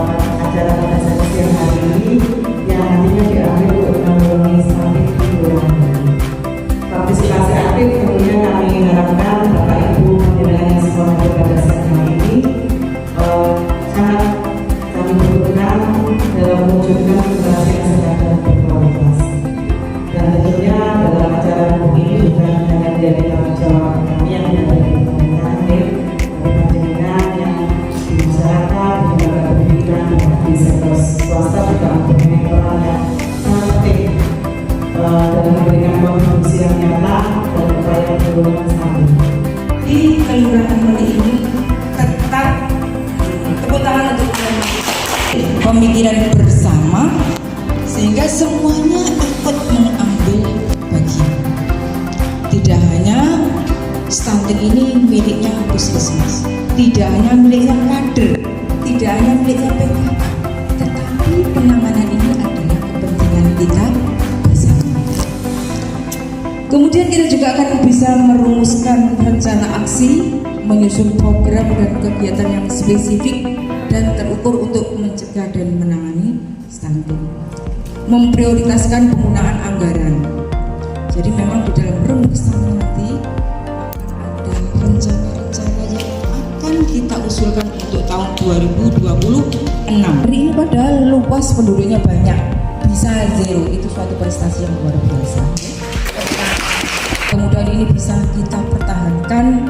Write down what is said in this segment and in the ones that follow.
acara pada siang hari ini yang nantinya diambil untuk menangani stunting di luar negeri. Partisipasi aktif tentunya kami harapkan Bapak Ibu penilaian sekolah pada siang hari ini sangat kami butuhkan dalam mewujudkan keberhasilan sehat dan berkualitas. Dan tentunya dalam acara ini bukan hanya menjadi tanggung jawab kami yang berada di pemerintah hadir, tapi panjenengan yang di masyarakat, di lembaga pendidikan, di sektor swasta juga mempunyai peran yang sangat penting dalam memberikan kontribusi yang nyata dan upaya penurunan stunting. Di Kelurahan Meli ini tetap tepuk tangan untuk pemikiran bersama sehingga semuanya ikut mengambil bagian. Tidak hanya stunting ini miliknya puskesmas, tidak hanya miliknya kader, tidak hanya miliknya PKK, tetapi penanganan ini adalah kepentingan kita bersama. Kemudian kita juga akan bisa merumuskan rencana aksi, menyusun program dan kegiatan yang spesifik dan terukur untuk mencegah dan menangani stunting. Memprioritaskan penggunaan anggaran. Jadi memang di dalam rumusan nanti ada rencana-rencana yang akan kita usulkan untuk tahun 2026. Hari ini padahal luas penduduknya banyak, bisa zero, itu suatu prestasi yang luar biasa. Kemudian ini bisa kita pertahankan.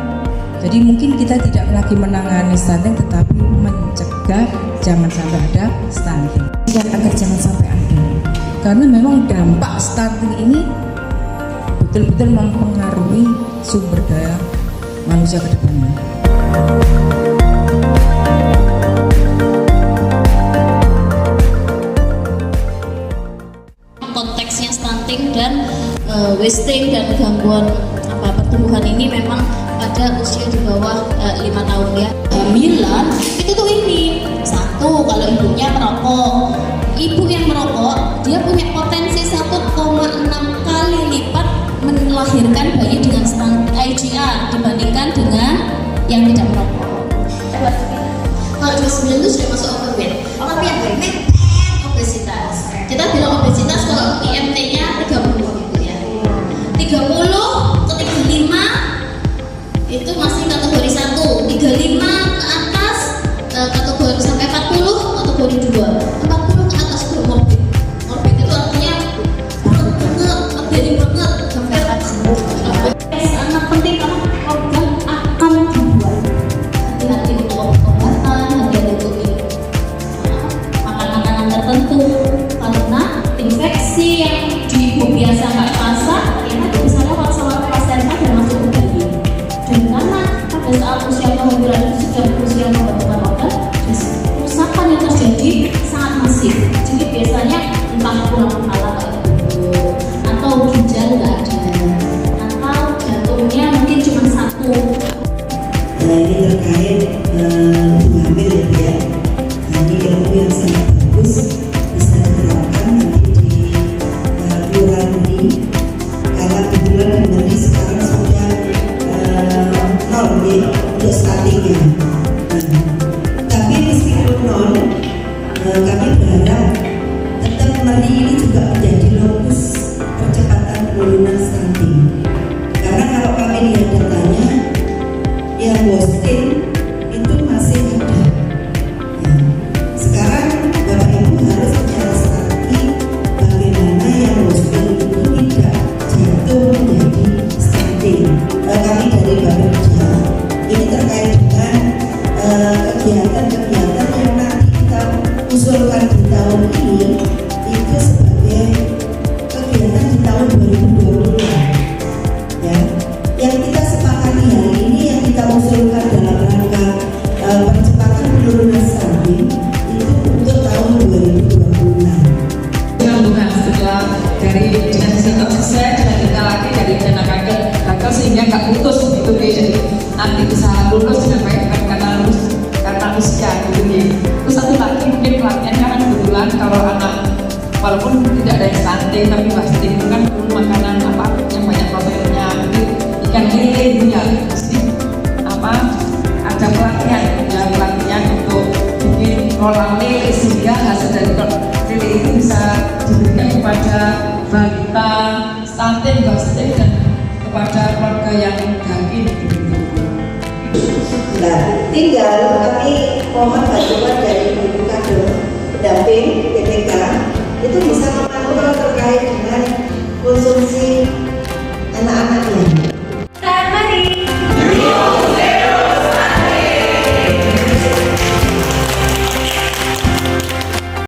Jadi mungkin kita tidak lagi menangani stunting, tetapi mencegah jangan sampai ada stunting. Dan agar jangan sampai ada, karena memang dampak stunting ini betul-betul mempengaruhi sumber daya manusia ke depannya. Konteksnya stunting dan wasting dan gangguan pertumbuhan ini memang pada usia di bawah 5 tahun ya. Hamilan itu tuh ini satu, kalau ibunya merokok, ibu yang merokok dia punya potensi 1,6 kali lipat melahirkan bayi dengan IGR dibandingkan dengan yang tidak merokok. Kalau 29 itu sudah masuk overweight, tapi yang mepet obesitas. Kita bilang obesitas kalau IMT-nya 30 gitu ya. 30 ke 35 itu masih kategori 1, 35 ke atas kategori sampai 40 kategori 2, 40 ke atas itu morbid. Morbid itu artinya jadi banget sampai atas. Sangat penting karena program akan dibuat. Hati-hati untuk pengobatan, hati-hati untuk makan makanan tertentu karena infeksi yang di ibu biasa nggak terasa, ternyata bisa lewat sama placenta dan masuk ke bayi. Dan karena pada saat usia kehamilan itu sudah usia pembentukan organ, kerusakan yang terjadi sangat masif. Jadi biasanya entah tulang kepala atau ginjal nggak ada, atau jantungnya mungkin cuma satu. Ini terkait ibu hamil ya. Ini ilmu yang sangat bagus, bisa diterapkan nanti di kelurahan ini. Karena kebetulan ini sekarang sudah nol ya untuk stuntingnya. Tapi meskipun nol, kami berharap tetap Meli ini juga menjadi lokus percepatan penurunan stunting. Karena kalau kami lihat datanya, yang wasting itu masih ada. Ya. Sekarang Bapak Ibu harus menyiasati bagaimana yang wasting itu tidak jatuh menjadi stunting. Kami dari Bapeda ini terkait dengan kegiatan-kegiatan yang nanti kita usulkan di tahun ini itu sebagai kegiatan di tahun 2020 ya. Yang kita sepakati hari ini yang kita usulkan dalam rangka percepatan penurunan stunting itu untuk tahun 2026. Sambungan setelah dari dengan sektor selesai dan kita lagi dari dana kader sehingga nggak putus gitu jadi nanti bisa lulus dengan baik karena usia gitu ya. Terus satu lagi mungkin pelatihan kan kebetulan kalau anak walaupun tidak ada yang stunting tapi pasti itu kan perlu makanan apa yang banyak proteinnya, mungkin ikan lele ya pasti apa ada pelatihan ya, pelatihan untuk bikin roll milik, sehingga hasil dari milik itu bisa diberikan kepada balita, stunting, stunting, dan kepada keluarga yang gamping. Nah, tinggal kami mohon bantuan dari Ibu Kadum pendamping